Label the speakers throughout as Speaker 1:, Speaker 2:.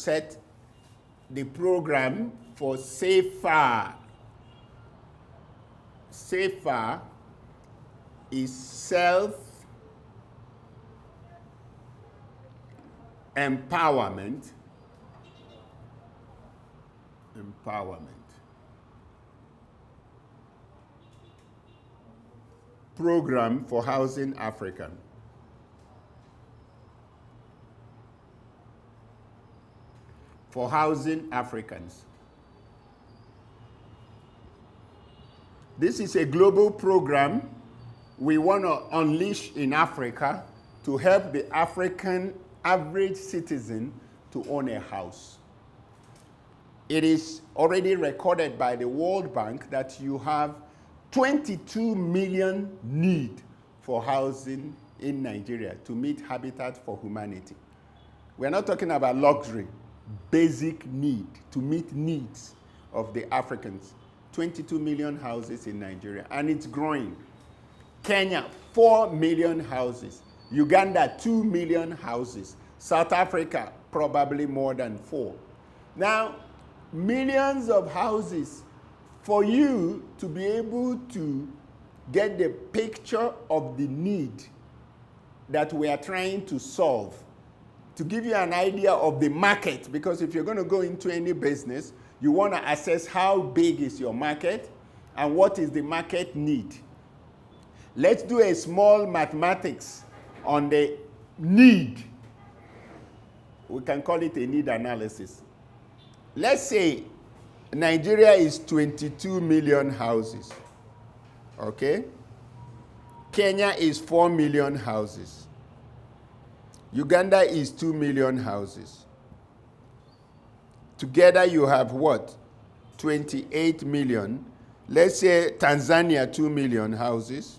Speaker 1: set the program for SEPHA. SEPHA is self-empowerment. Program for Housing Africa. For housing Africans. This is a global program we want to unleash in Africa to help the African average citizen to own a house. It is already recorded by the World Bank that you have 22 million need for housing in Nigeria to meet Habitat for Humanity. We're not talking about luxury, basic need to meet needs of the Africans. 22 million houses in Nigeria, and it's growing. Kenya, 4 million houses. Uganda, 2 million houses. South Africa, probably more than 4. Now, millions of houses. For you to be able to get the picture of the need that we are trying to solve, to give you an idea of the market, because if you're going to go into any business, you want to assess how big is your market and what is the market need. Let's do a small mathematics on the need. We can call it a need analysis. Let's say Nigeria is 22 million houses, okay? Kenya is 4 million houses. Uganda is 2 million houses. Together you have what? 28 million. Let's say Tanzania, 2 million houses.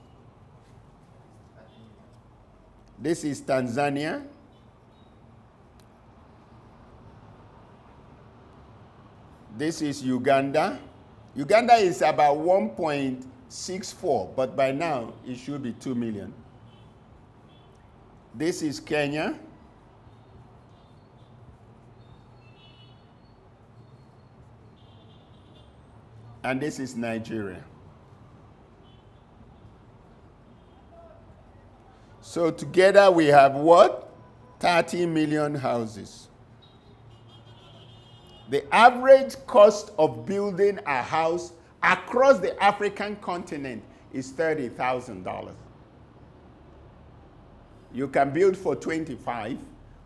Speaker 1: This is Tanzania. This is Uganda. Uganda is about 1.64, but by now it should be 2 million. This is Kenya. And this is Nigeria. So together we have what? 30 million houses. The average cost of building a house across the African continent is $30,000. You can build for 25,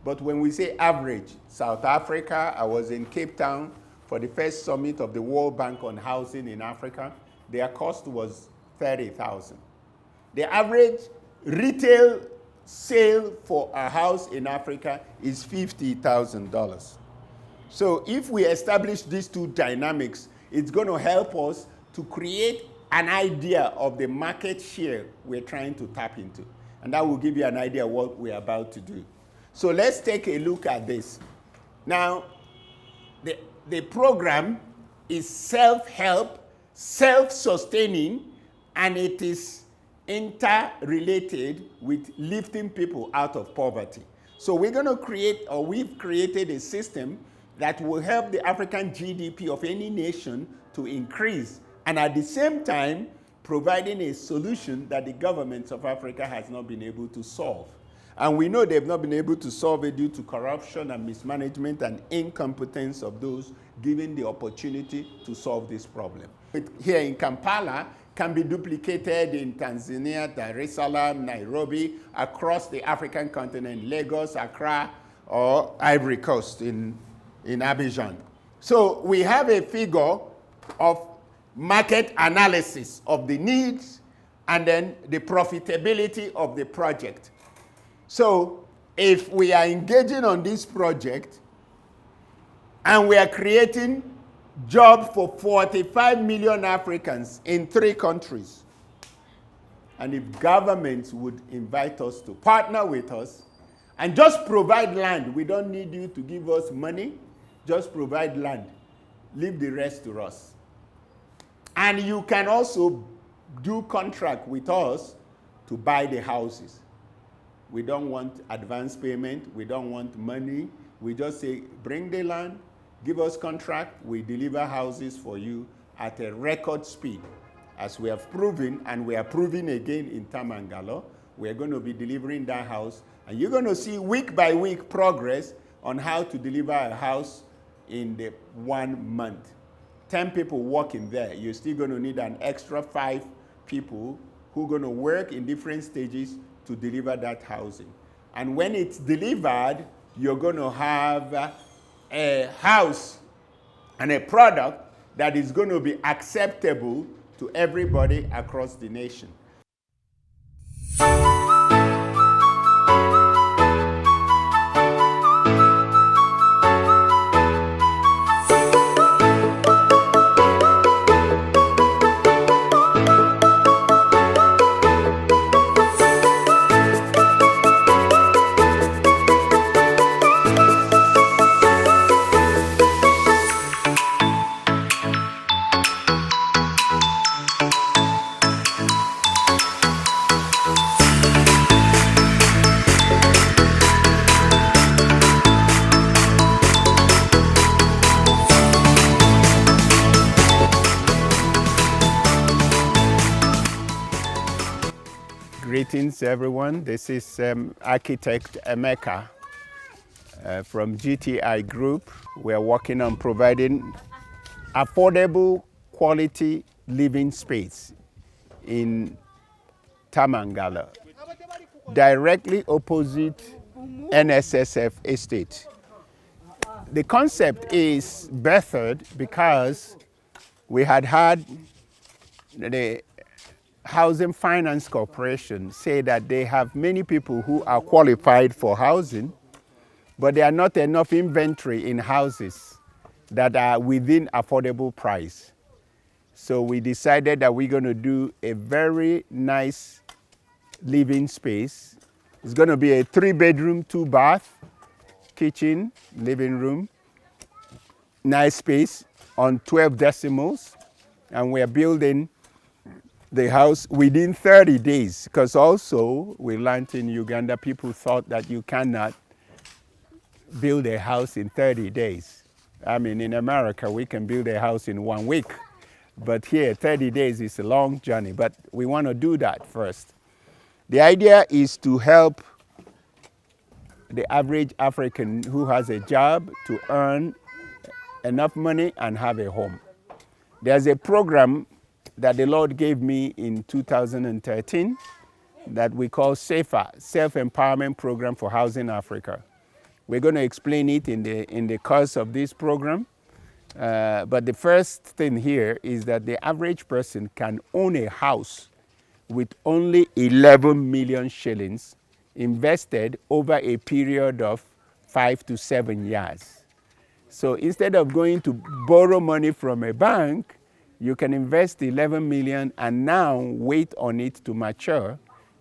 Speaker 1: but when we say average, South Africa, I was in Cape Town for the first summit of the World Bank on housing in Africa. Their cost was $30,000. The average retail sale for a house in Africa is $50,000. So if we establish these two dynamics, it's going to help us to create an idea of the market share we're trying to tap into. And that will give you an idea of what we're about to do. So let's take a look at this. Now, the program is self-help, self-sustaining, and it is interrelated with lifting people out of poverty. So we're going to create, or we've created a system that will help the African GDP of any nation to increase, and at the same time, providing a solution that the governments of Africa has not been able to solve. And we know they've not been able to solve it due to corruption and mismanagement and incompetence of those given the opportunity to solve this problem. Here in Kampala can be duplicated in Tanzania, Dar es Salaam, Nairobi, across the African continent, Lagos, Accra, or Ivory Coast in Abidjan. So we have a figure of market analysis of the needs and then the profitability of the project. So if we are engaging on this project and we are creating jobs for 45 million Africans in 3 countries, and if governments would invite us to partner with us and just provide land, we don't need you to give us money, just provide land, leave the rest to us. And you can also do contract with us to buy the houses. We don't want advance payment. We don't want money. We just say, bring the land, give us contract, we deliver houses for you at a record speed. As we have proven, and we are proving again in Tamangalo, we're going to be delivering that house, and you're going to see week by week progress on how to deliver a house in the 1 month. 10 people working there, you're still going to need an extra 5 people who are going to work in different stages to deliver that housing. And when it's delivered, you're going to have a house and a product that is going to be acceptable to everybody across the nation. Greetings, everyone. This is architect Emeka from GTI Group. We are working on providing affordable, quality living space in Tamangala, directly opposite NSSF estate. The concept is birthed because we had the Housing Finance Corporation say that they have many people who are qualified for housing, but there are not enough inventory in houses that are within affordable price. So we decided that we're going to do a very nice living space. It's going to be a 3-bedroom, 2-bath, kitchen, living room, nice space on 12 decimals, and we're building the house within 30 days, because also we learned in Uganda people thought that you cannot build a house in 30 days. I mean, in America, we can build a house in 1 week, but here 30 days is a long journey, but we want to do that first. The idea is to help the average African who has a job to earn enough money and have a home. There's a program that the Lord gave me in 2013 that we call SEPHA, Self-Empowerment Program for Housing Africa. We're going to explain it in the course of this program. But the first thing here is that the average person can own a house with only 11 million shillings invested over a period of 5 to 7 years. So instead of going to borrow money from a bank, you can invest 11 million and now wait on it to mature,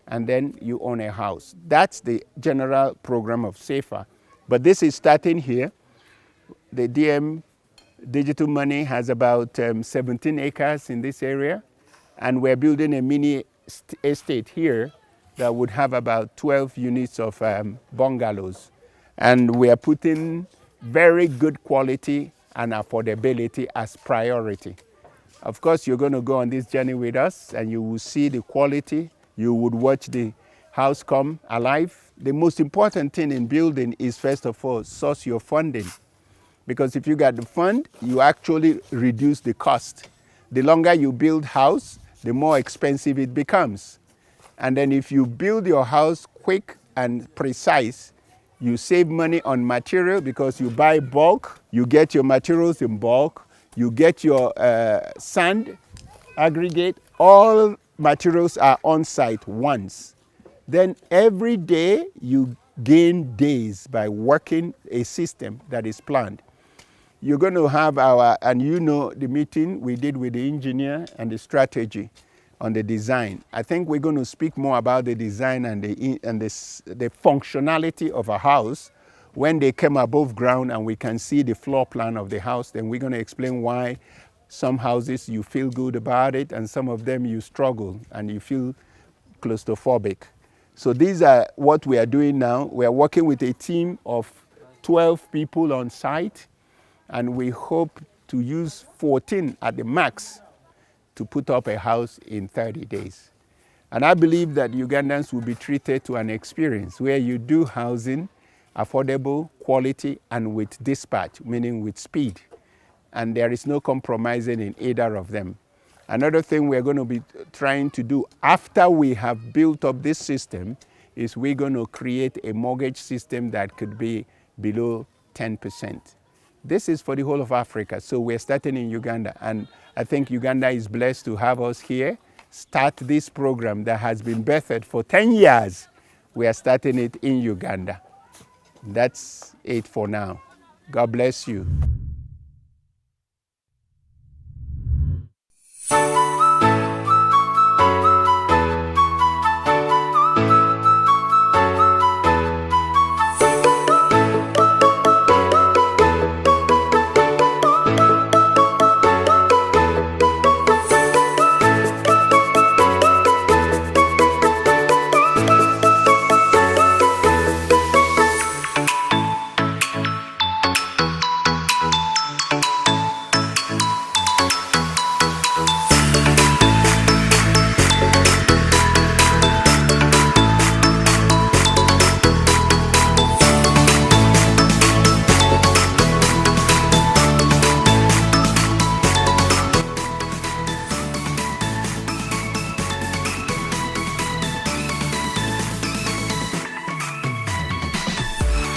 Speaker 1: and then you own a house. That's the general program of SEPHA. But this is starting here. The DM Digital Money has about 17 acres in this area, and we're building a mini estate here that would have about 12 units of bungalows. And we are putting very good quality and affordability as priority. Of course, you're going to go on this journey with us and you will see the quality. You would watch the house come alive. The most important thing in building is, first of all, source your funding. Because if you got the fund, you actually reduce the cost. The longer you build house, the more expensive it becomes. And then if you build your house quick and precise, you save money on material because you buy bulk, you get your materials in bulk, you get your sand, aggregate, all materials are on site once. Then every day you gain days by working a system that is planned. You're going to have and you know the meeting we did with the engineer and the strategy on the design. I think we're going to speak more about the design and the functionality of a house when they come above ground and we can see the floor plan of the house. Then we're going to explain why some houses you feel good about it and some of them you struggle and you feel claustrophobic. So these are what we are doing now. We are working with a team of 12 people on site, and we hope to use 14 at the max to put up a house in 30 days. And I believe that Ugandans will be treated to an experience where you do housing, affordable, quality, and with dispatch, meaning with speed. And there is no compromising in either of them. Another thing we're going to be trying to do after we have built up this system is we're going to create a mortgage system that could be below 10%. This is for the whole of Africa, so we're starting in Uganda, and I think Uganda is blessed to have us here, start this program that has been birthed for 10 years. We are starting it in Uganda. That's it for now. God bless you.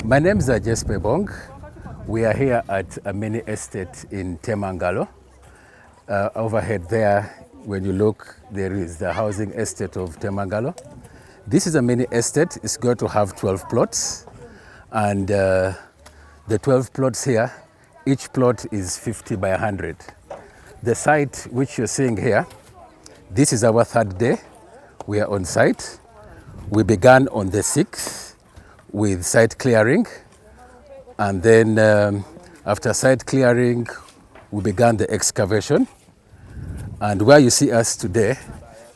Speaker 2: My name is Jespe Bong. We are here at a mini estate in Temangalo. Overhead there, when you look, there is the housing estate of Temangalo. This is a mini estate. It's going to have 12 plots. And the 12 plots here, each plot is 50 by 100. The site which you're seeing here, this is our third day. We are on site. We began on the 6th. With site clearing, and then after site clearing we began the excavation, and where you see us today,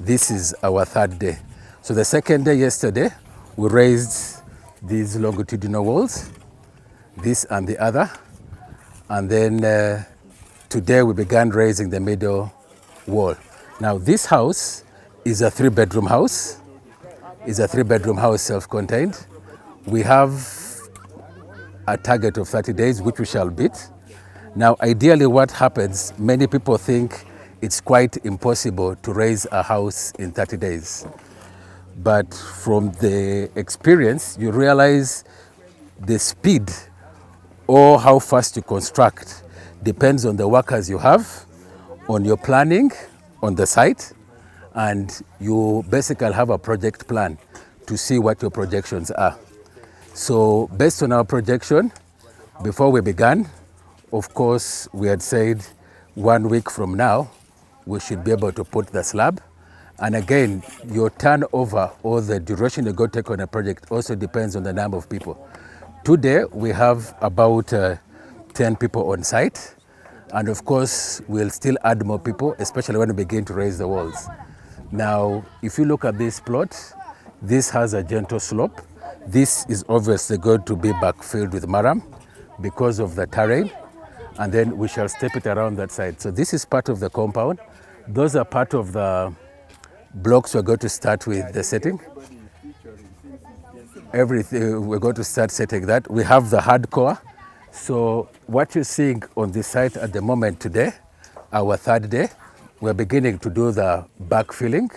Speaker 2: this is our third day. So the second day yesterday we raised these longitudinal walls, this and the other, and then today we began raising the middle wall. Now this house is a 3-bedroom house. It's a 3-bedroom house, self-contained. We have a target of 30 days, which we shall beat. Now, ideally what happens, many people think it's quite impossible to raise a house in 30 days. But from the experience, you realize the speed or how fast you construct depends on the workers you have, on your planning on the site, and you basically have a project plan to see what your projections are. So based on our projection, before we began, of course, we had said 1 week from now, we should be able to put the slab. And again, your turnover or the duration you go take on a project also depends on the number of people. Today, we have about 10 people on site. And of course, we'll still add more people, especially when we begin to raise the walls. Now, if you look at this plot, this has a gentle slope. This is obviously going to be backfilled with maram because of the terrain, and then we shall step it around that side. So this is part of the compound. Those are part of the blocks we're going to start with the setting. Everything, we're going to start setting that. We have the hardcore. So what you're seeing on this site at the moment today, our third day, we're beginning to do the backfilling.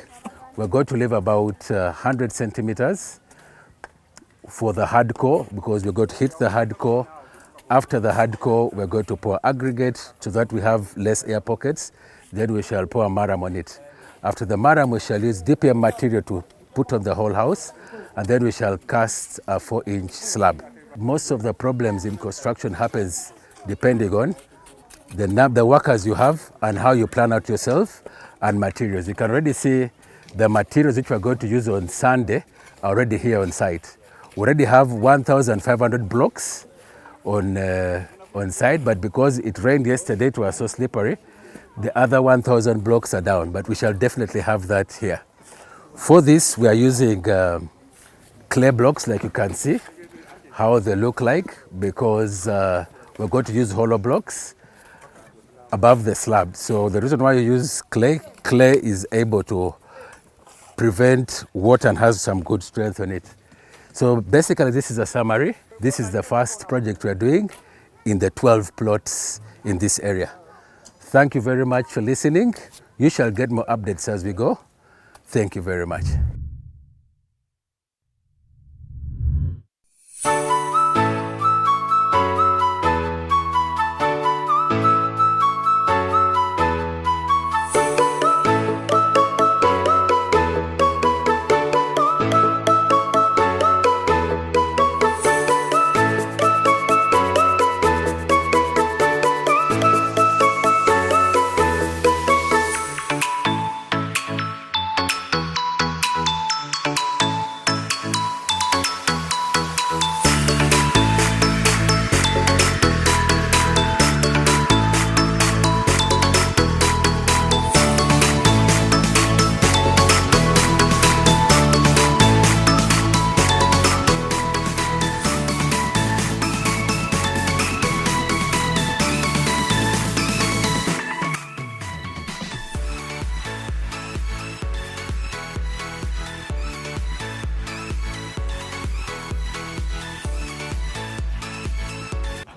Speaker 2: We're going to leave about 100 centimeters for the hardcore, because we're going to hit the hardcore. After the hardcore, we're going to pour aggregate so that we have less air pockets. Then we shall pour maram on it. After the maram, we shall use DPM material to put on the whole house, and then we shall cast a 4-inch slab. Most of the problems in construction happens depending on the workers you have and how you plan out yourself and materials. You can already see the materials which we're going to use on Sunday are already here on site. We already have 1,500 blocks on site, but because it rained yesterday, it was so slippery, the other 1,000 blocks are down, but we shall definitely have that here. For this, we are using clay blocks, like you can see, how they look like, because we're going to use hollow blocks above the slab. So the reason why you use clay is able to prevent water and has some good strength on it. So basically this is a summary. This is the first project we're doing in the 12 plots in this area. Thank you very much for listening. You shall get more updates as we go. Thank you very much.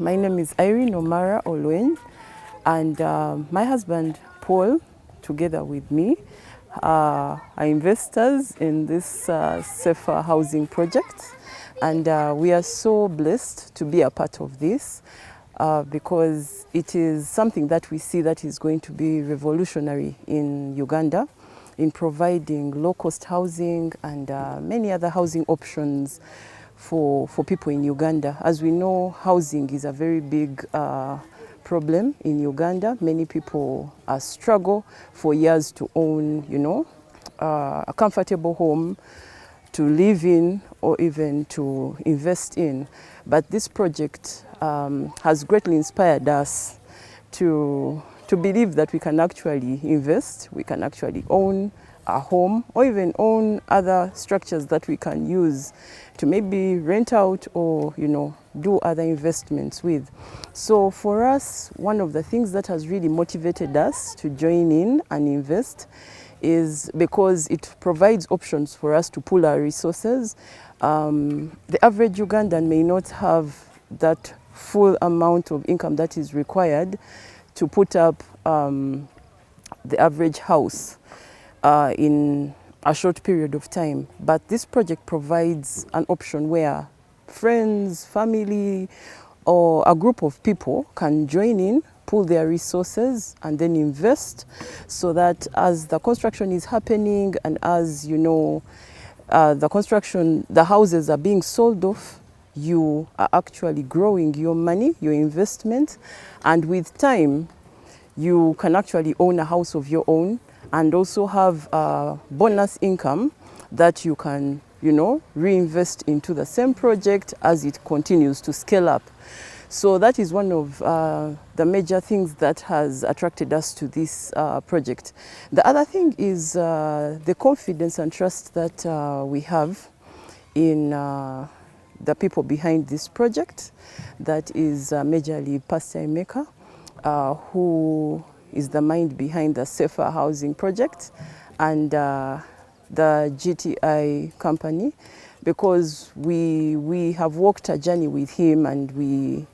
Speaker 3: My name is Irene Omara Olwen, and my husband Paul, together with me, are investors in this SEPHA housing project, and we are so blessed to be a part of this because it is something that we see that is going to be revolutionary in Uganda in providing low-cost housing and many other housing options for people in Uganda. As we know, housing is a very big problem in Uganda. Many people struggle for years to own, a comfortable home to live in or even to invest in. But this project has greatly inspired us to believe that we can actually invest, we can actually own a home or even own other structures that we can use to maybe rent out or do other investments with. So for us, one of the things that has really motivated us to join in and invest is because it provides options for us to pool our resources. The average Ugandan may not have that full amount of income that is required to put up the average house in a short period of time. But this project provides an option where friends, family, or a group of people can join in, pool their resources, and then invest, so that as the construction is happening and as the houses are being sold off, you are actually growing your money, your investment, and with time, you can actually own a house of your own and also have bonus income that you can, reinvest into the same project as it continues to scale up. So that is one of the major things that has attracted us to this project. The other thing is the confidence and trust that we have in the people behind this project. That is majorly Pastor Emeka, who is the mind behind the SEPHA housing project, and the GTI company, because we have walked a journey with him and we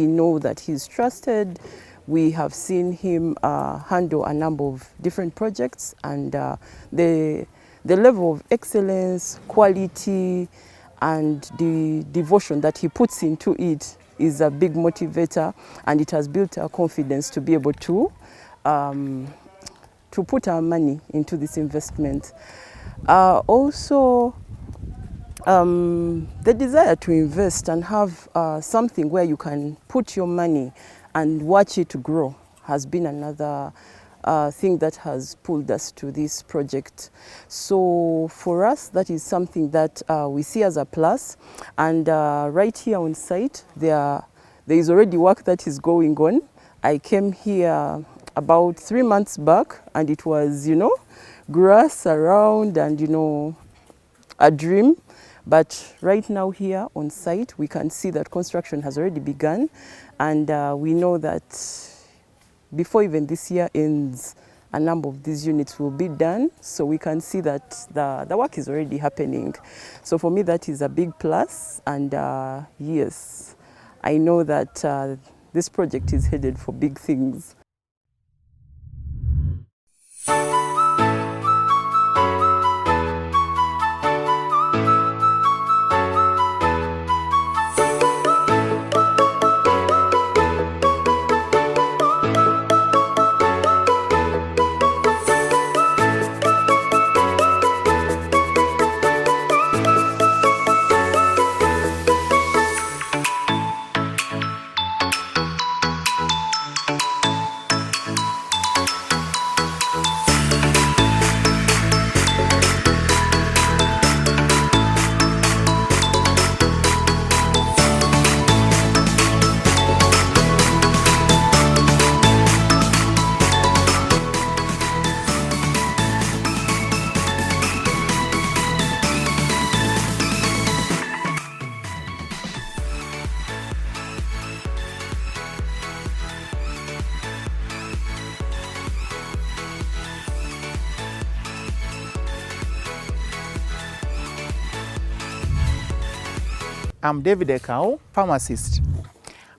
Speaker 3: know that he's trusted. We have seen him handle a number of different projects, and the level of excellence, quality, and the devotion that he puts into it is a big motivator, and it has built our confidence to be able to put our money into this investment. Also, the desire to invest and have something where you can put your money and watch it grow has been another thing that has pulled us to this project. So for us, that is something that we see as a plus. And right here on site, there is already work that is going on. I came here about 3 months back, and it was, grass around and, a dream. But right now here on site, we can see that construction has already begun, and we know that before even this year ends, a number of these units will be done. So we can see that the work is already happening. So for me, that is a big plus. And yes, I know that this project is headed for big things.
Speaker 4: I'm David Ekau, pharmacist.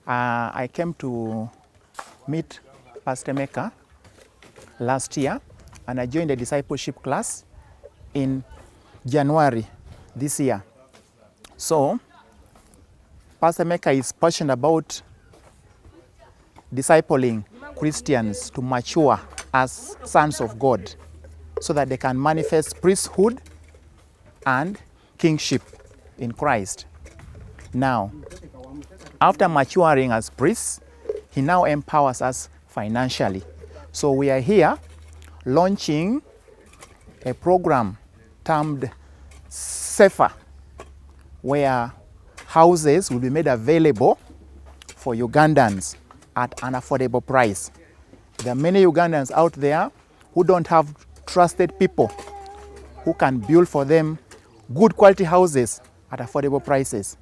Speaker 4: I came to meet Pastor Mecca last year, and I joined the discipleship class in January this year. So, Pastor Mecca is passionate about discipling Christians to mature as sons of God so that they can manifest priesthood and kingship in Christ. Now, after maturing as priests, he now empowers us financially. So we are here launching a program termed SEPHA, where houses will be made available for Ugandans at an affordable price. There are many Ugandans out there who don't have trusted people who can build for them good quality houses at affordable prices.